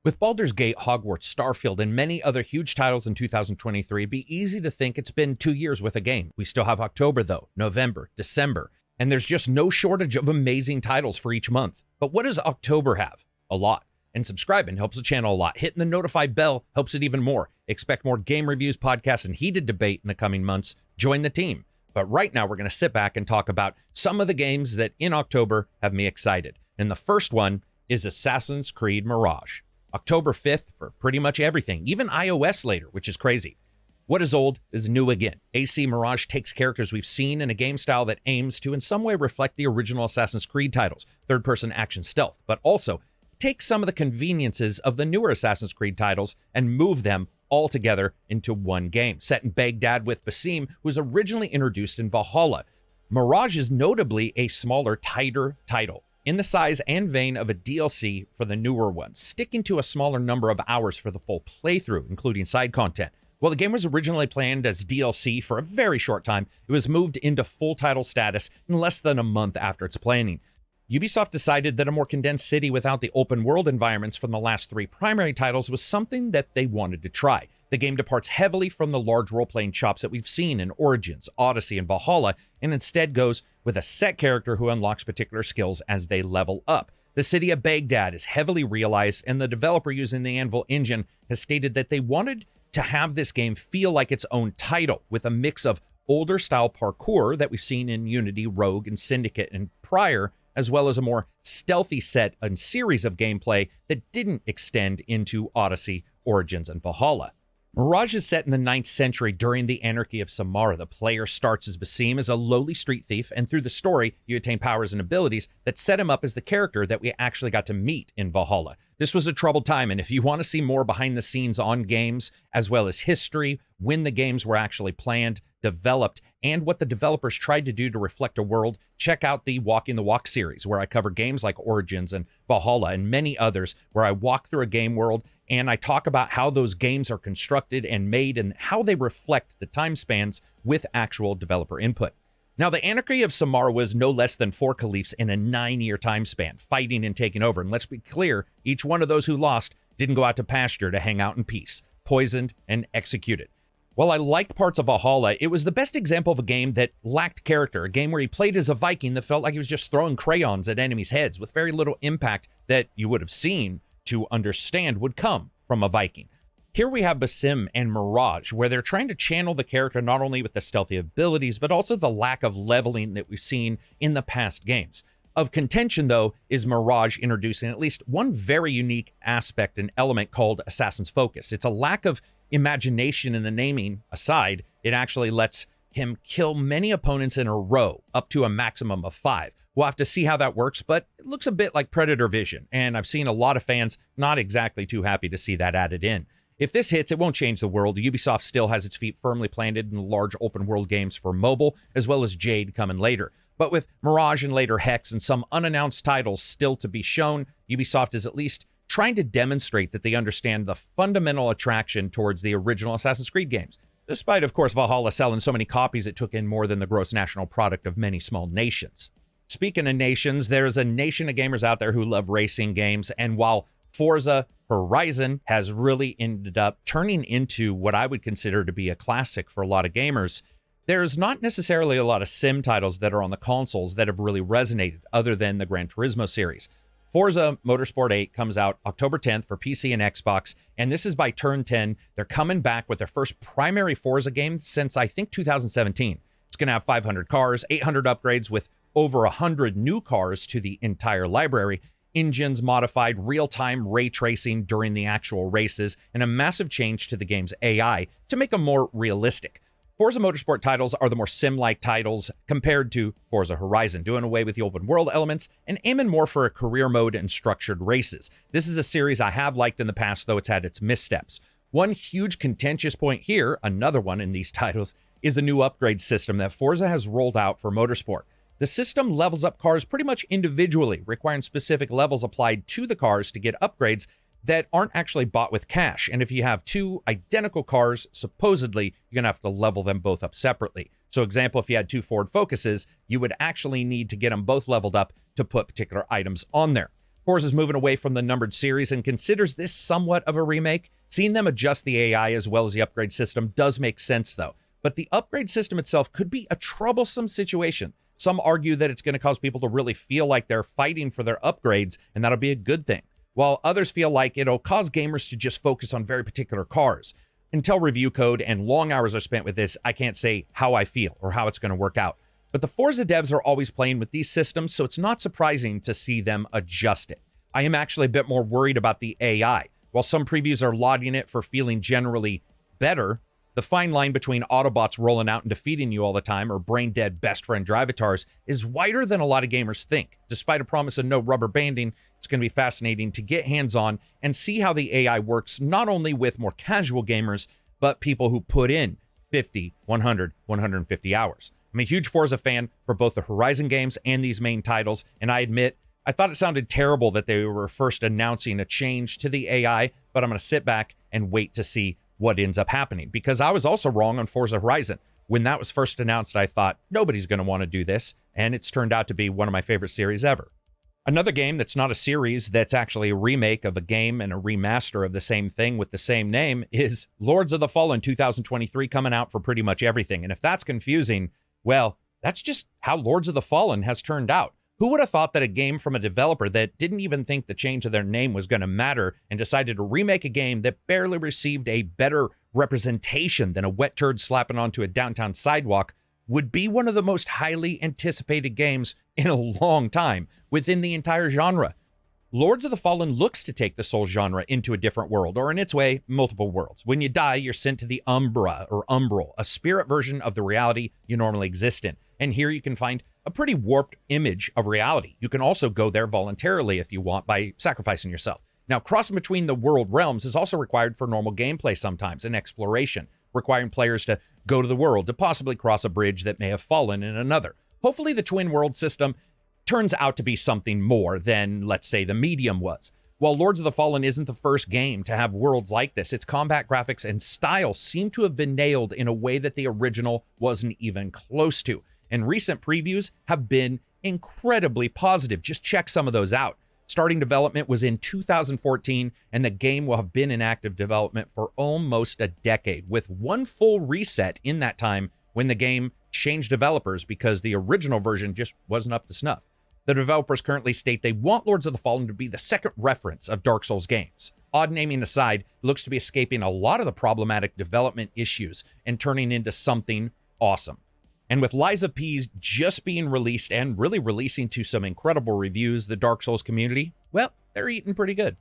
With Baldur's Gate, Hogwarts, Starfield, and many other huge titles in 2023, it'd be easy to think it's been 2 years with a game. We still have October though, November, December, and there's just no shortage of amazing titles for each month. But what does October have? A lot. And subscribing helps the channel a lot. Hitting the notify bell helps it even more. Expect more game reviews, podcasts, and heated debate in the coming months. Join the team. But right now, we're going to sit back and talk about some of the games that in October have me excited. And the first one is Assassin's Creed Mirage. October 5th for pretty much everything, even iOS later, which is crazy. What is old is new again. AC Mirage takes characters we've seen in a game style that aims to in some way reflect the original Assassin's Creed titles, third-person action stealth, but also take some of the conveniences of the newer Assassin's Creed titles and move them all together into one game. Set in Baghdad with Basim, who was originally introduced in Valhalla. Mirage is notably a smaller, tighter title, in the size and vein of a DLC for the newer ones, sticking to a smaller number of hours for the full playthrough, including side content. While the game was originally planned as DLC for a very short time, it was moved into full title status in less than a month after its planning. Ubisoft decided that a more condensed city without the open world environments from the last 3 primary titles was something that they wanted to try. The game departs heavily from the large role-playing chops that we've seen in Origins, Odyssey, and Valhalla, and instead goes with a set character who unlocks particular skills as they level up. The city of Baghdad is heavily realized, and the developer using the Anvil engine has stated that they wanted to have this game feel like its own title, with a mix of older style parkour that we've seen in Unity, Rogue, and Syndicate and prior, as well as a more stealthy set and series of gameplay that didn't extend into Odyssey, Origins, and Valhalla. Mirage is set in the 9th century during the Anarchy of Samara. The player starts as Basim, as a lowly street thief, and through the story, you attain powers and abilities that set him up as the character that we actually got to meet in Valhalla. This was a troubled time, and if you want to see more behind the scenes on games, as well as history, when the games were actually planned, developed, and what the developers tried to do to reflect a world, check out the Walking the Walk series, where I cover games like Origins and Valhalla and many others, where I walk through a game world and I talk about how those games are constructed and made and how they reflect the time spans with actual developer input. Now, the Anarchy of Samara was no less than 4 caliphs in a 9-year time span, fighting and taking over. And let's be clear, each one of those who lost didn't go out to pasture to hang out in peace, poisoned and executed. While I liked parts of Valhalla, it was the best example of a game that lacked character, a game where he played as a Viking that felt like he was just throwing crayons at enemies' heads with very little impact that you would have seen to understand would come from a Viking. Here we have Basim and Mirage, where they're trying to channel the character not only with the stealthy abilities, but also the lack of leveling that we've seen in the past games. Of contention, though, is Mirage introducing at least one very unique aspect and element called Assassin's Focus. It's a lack of imagination in the naming aside. It actually lets him kill many opponents in a row, up to a maximum of 5. We'll have to see how that works, but it looks a bit like Predator Vision, and I've seen a lot of fans not exactly too happy to see that added in. If this hits, it won't change the world. Ubisoft still has its feet firmly planted in large open world games for mobile, as well as Jade coming later. But with Mirage and later Hex and some unannounced titles still to be shown, Ubisoft is at least trying to demonstrate that they understand the fundamental attraction towards the original Assassin's Creed games. Despite, of course, Valhalla selling so many copies it took in more than the gross national product of many small nations. Speaking of nations, there's a nation of gamers out there who love racing games, and while Forza Horizon has really ended up turning into what I would consider to be a classic for a lot of gamers, there's not necessarily a lot of sim titles that are on the consoles that have really resonated other than the Gran Turismo series. Forza Motorsport 8 comes out October 10th for PC and Xbox, and this is by Turn 10. They're coming back with their first primary Forza game since, I think, 2017. It's going to have 500 cars, 800 upgrades with over 100 new cars to the entire library, engines modified, real-time ray tracing during the actual races, and a massive change to the game's AI to make them more realistic. Forza Motorsport titles are the more sim-like titles compared to Forza Horizon, doing away with the open world elements and aiming more for a career mode and structured races. This is a series I have liked in the past, though it's had its missteps. One huge contentious point here, another one in these titles, is the new upgrade system that Forza has rolled out for Motorsport. The system levels up cars pretty much individually, requiring specific levels applied to the cars to get upgrades that aren't actually bought with cash. And if you have 2 identical cars, supposedly, you're going to have to level them both up separately. So example, if you had 2 Ford Focuses, you would actually need to get them both leveled up to put particular items on there. Forza's moving away from the numbered series and considers this somewhat of a remake. Seeing them adjust the AI as well as the upgrade system does make sense, though. But the upgrade system itself could be a troublesome situation. Some argue that it's going to cause people to really feel like they're fighting for their upgrades, and that'll be a good thing, while others feel like it'll cause gamers to just focus on very particular cars. Until review code and long hours are spent with this, I can't say how I feel or how it's going to work out. But the Forza devs are always playing with these systems, so it's not surprising to see them adjust it. I am actually a bit more worried about the AI. While some previews are lauding it for feeling generally better, the fine line between Autobots rolling out and defeating you all the time or brain-dead best friend drivatars is wider than a lot of gamers think. Despite a promise of no rubber banding, it's going to be fascinating to get hands-on and see how the AI works, not only with more casual gamers, but people who put in 50, 100, 150 hours. I'm a huge Forza fan for both the Horizon games and these main titles, and I admit, I thought it sounded terrible that they were first announcing a change to the AI, but I'm going to sit back and wait to see what ends up happening, because I was also wrong on Forza Horizon. When that was first announced, I thought nobody's going to want to do this, and it's turned out to be one of my favorite series ever. Another game that's not a series, that's actually a remake of a game and a remaster of the same thing with the same name, is Lords of the Fallen 2023, coming out for pretty much everything. And if that's confusing, well, that's just how Lords of the Fallen has turned out. Who would have thought that a game from a developer that didn't even think the change of their name was going to matter and decided to remake a game that barely received a better representation than a wet turd slapping onto a downtown sidewalk would be one of the most highly anticipated games in a long time within the entire genre? Lords of the Fallen looks to take the Souls genre into a different world, or in its way, multiple worlds. When you die, you're sent to the Umbra, or Umbral, a spirit version of the reality you normally exist in. And here you can find a pretty warped image of reality. You can also go there voluntarily if you want by sacrificing yourself. Now, crossing between the world realms is also required for normal gameplay sometimes, and exploration, requiring players to go to the world to possibly cross a bridge that may have fallen in another. Hopefully the twin world system turns out to be something more than, let's say, the Medium was. While Lords of the Fallen isn't the first game to have worlds like this, its combat graphics and style seem to have been nailed in a way that the original wasn't even close to. And recent previews have been incredibly positive. Just check some of those out. Starting development was in 2014, and the game will have been in active development for almost a decade, with one full reset in that time when the game changed developers because the original version just wasn't up to snuff. The developers currently state they want Lords of the Fallen to be the second reference of Dark Souls games. Odd naming aside, it looks to be escaping a lot of the problematic development issues and turning into something awesome. And with Lies of P just being released and really releasing to some incredible reviews, the Dark Souls community, well, they're eating pretty good.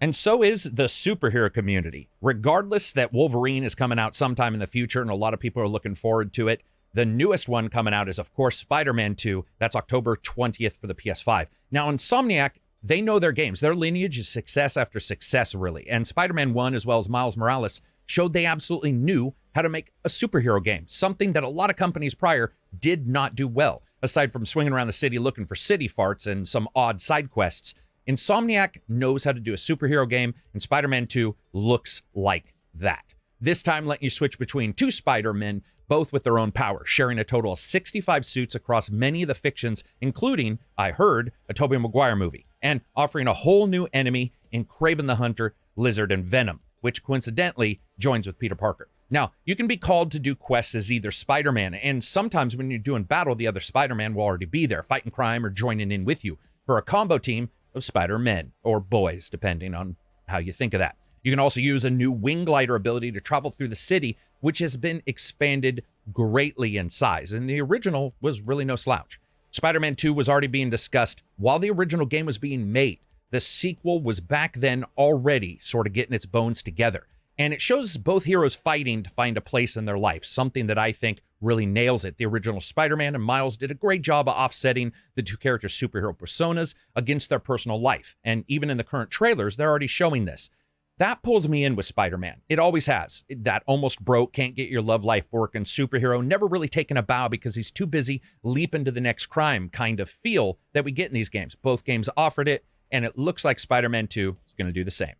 And so is the superhero community. Regardless that Wolverine is coming out sometime in the future and a lot of people are looking forward to it, the newest one coming out is, of course, Spider-Man 2. That's October 20th for the PS5. Now, Insomniac, they know their games. Their lineage is success after success, really. And Spider-Man 1, as well as Miles Morales, showed they absolutely knew how to make a superhero game, something that a lot of companies prior did not do well. Aside from swinging around the city looking for city farts and some odd side quests, Insomniac knows how to do a superhero game, and Spider-Man 2 looks like that. This time letting you switch between two Spider-Men, both with their own power, sharing a total of 65 suits across many of the fictions, including, I heard, a Tobey Maguire movie, and offering a whole new enemy in Kraven the Hunter, Lizard, and Venom, which coincidentally joins with Peter Parker. Now, you can be called to do quests as either Spider-Man, and sometimes when you're doing battle, the other Spider-Man will already be there, fighting crime or joining in with you, for a combo team of Spider-Men, or boys, depending on how you think of that. You can also use a new wing glider ability to travel through the city, which has been expanded greatly in size, and the original was really no slouch. Spider-Man 2 was already being discussed while the original game was being made. The sequel was back then already sort of getting its bones together, and it shows both heroes fighting to find a place in their life, something that I think really nails it. The original Spider-Man and Miles did a great job of offsetting the two characters' superhero personas against their personal life, and even in the current trailers, they're already showing this. That pulls me in with Spider-Man. It always has. That almost broke, can't get your love life working superhero, never really taking a bow because he's too busy leaping to the next crime kind of feel that we get in these games. Both games offered it, and it looks like Spider-Man 2 is going to do the same.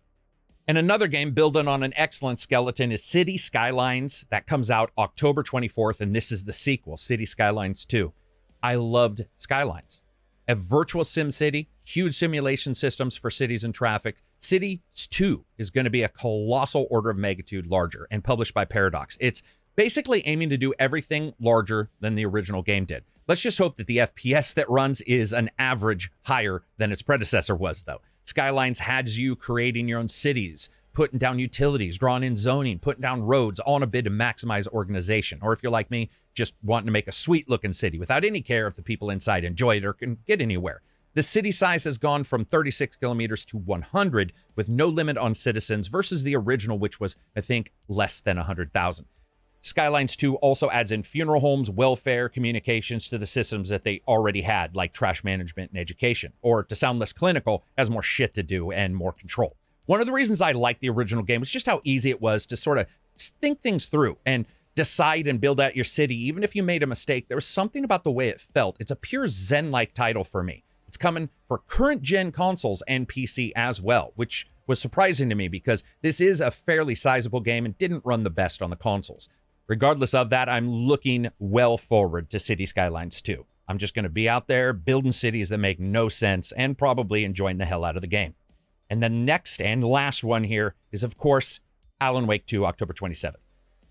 And another game building on an excellent skeleton is City Skylines. That comes out October 24th, and this is the sequel, City Skylines 2. I loved Skylines. A virtual sim city, huge simulation systems for cities and traffic. Cities 2 is going to be a colossal order of magnitude larger and published by Paradox. It's basically aiming to do everything larger than the original game did. Let's just hope that the FPS that runs is an average higher than its predecessor was, though. Skylines has you creating your own cities, putting down utilities, drawing in zoning, putting down roads, all in a bid to maximize organization. Or if you're like me, just wanting to make a sweet-looking city without any care if the people inside enjoy it or can get anywhere. The city size has gone from 36 kilometers to 100 with no limit on citizens versus the original, which was, I think, less than 100,000. Skylines 2 also adds in funeral homes, welfare, communications to the systems that they already had, like trash management and education. Or, to sound less clinical, has more shit to do and more control. One of the reasons I liked the original game was just how easy it was to sort of think things through and decide and build out your city. Even if you made a mistake, there was something about the way it felt. It's a pure Zen-like title for me. It's coming for current-gen consoles and PC as well, which was surprising to me because this is a fairly sizable game and didn't run the best on the consoles. Regardless of that, I'm looking well forward to City Skylines 2. I'm just going to be out there building cities that make no sense and probably enjoying the hell out of the game. And the next and last one here is, of course, Alan Wake 2, October 27th.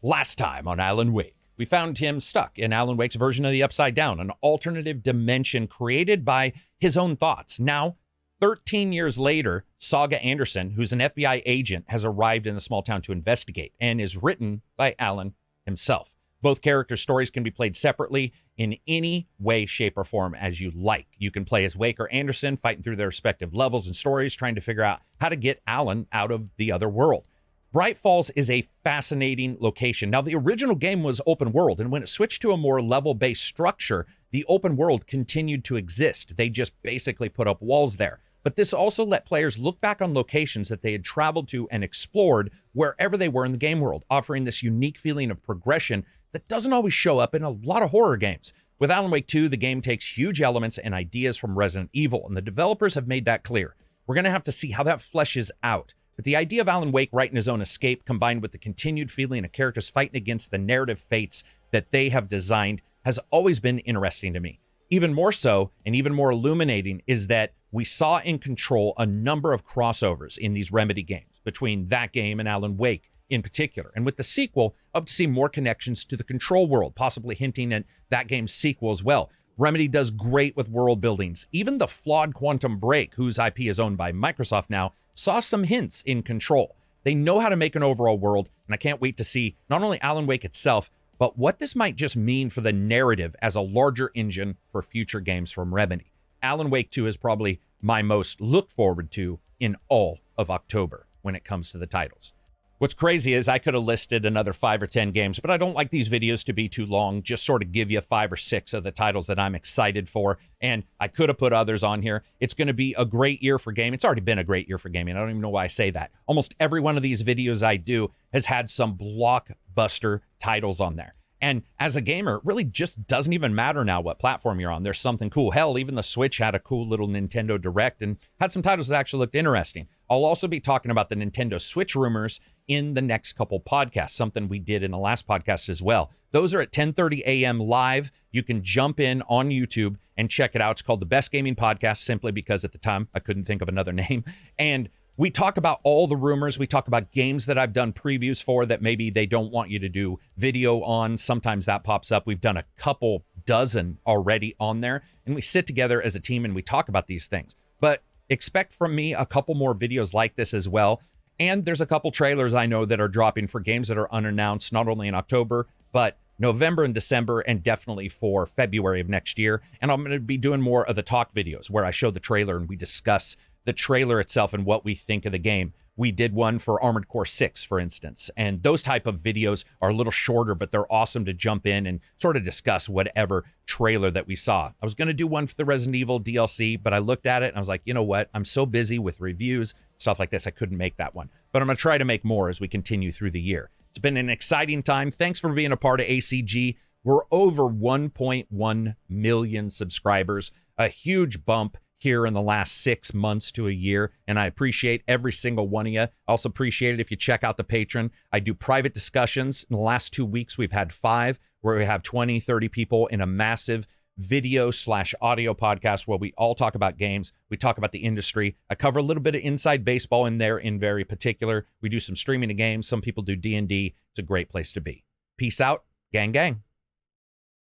Last time on Alan Wake, we found him stuck in Alan Wake's version of the Upside Down, an alternative dimension created by his own thoughts. Now, 13 years later, Saga Anderson, who's an FBI agent, has arrived in the small town to investigate and is written by Alan himself. Both character stories can be played separately in any way, shape, or form as you like. You can play as Wake or Anderson, fighting through their respective levels and stories, trying to figure out how to get Alan out of the other world. Bright Falls is a fascinating location. Now, the original game was open world, and when it switched to a more level-based structure, the open world continued to exist. They just basically put up walls there. But this also let players look back on locations that they had traveled to and explored wherever they were in the game world, offering this unique feeling of progression that doesn't always show up in a lot of horror games. With Alan Wake 2, the game takes huge elements and ideas from Resident Evil, and the developers have made that clear. We're going to have to see how that fleshes out. But the idea of Alan Wake writing his own escape, combined with the continued feeling of characters fighting against the narrative fates that they have designed, has always been interesting to me. Even more so, and even more illuminating, is that we saw in Control a number of crossovers in these Remedy games, between that game and Alan Wake in particular. And with the sequel, up to see more connections to the Control world, possibly hinting at that game's sequel as well. Remedy does great with world buildings. Even the flawed Quantum Break, whose IP is owned by Microsoft now, saw some hints in Control. They know how to make an overall world, and I can't wait to see not only Alan Wake itself, but what this might just mean for the narrative as a larger engine for future games from Remedy. Alan Wake 2 is probably my most look forward to in all of October when it comes to the titles. What's crazy is I could have listed another 5 or 10 games, but I don't like these videos to be too long, just sort of give you 5 or 6 of the titles that I'm excited for, and I could have put others on here. It's going to be a great year for gaming. It's already been a great year for gaming. I don't even know why I say that. Almost every one of these videos I do has had some blockbuster titles on there. And as a gamer, it really just doesn't even matter now what platform you're on. There's something cool. Hell, even the Switch had a cool little Nintendo Direct and had some titles that actually looked interesting. I'll also be talking about the Nintendo Switch rumors in the next couple podcasts, something we did in the last podcast as well. Those are at 10:30 a.m. live. You can jump in on YouTube and check it out. It's called The Best Gaming Podcast, simply because at the time I couldn't think of another name. And we talk about all the rumors. We talk about games that I've done previews for that maybe they don't want you to do video on. Sometimes that pops up. We've done a couple dozen already on there, and we sit together as a team and we talk about these things. But expect from me a couple more videos like this as well. And there's a couple trailers I know that are dropping for games that are unannounced, not only in October, but November and December, and definitely for February of next year. And I'm going to be doing more of the talk videos where I show the trailer and we discuss the trailer itself and what we think of the game. We did one for Armored Core 6, for instance, and those type of videos are a little shorter, but they're awesome to jump in and sort of discuss whatever trailer that we saw. I was going to do one for the Resident Evil DLC, but I looked at it and I was like, you know what? I'm so busy with reviews, stuff like this, I couldn't make that one. But I'm going to try to make more as we continue through the year. It's been an exciting time. Thanks for being a part of ACG. We're over 1.1 million subscribers, a huge bump here in the last 6 months to a year, and I appreciate every single one of you. I also appreciate it if you check out the Patreon. I do private discussions. In the last 2 weeks, we've had 5 where we have 20, 30 people in a massive video/audio podcast where we all talk about games. We talk about the industry. I cover a little bit of inside baseball in there in very particular. We do some streaming of games. Some people do D&D. It's a great place to be. Peace out, gang, gang.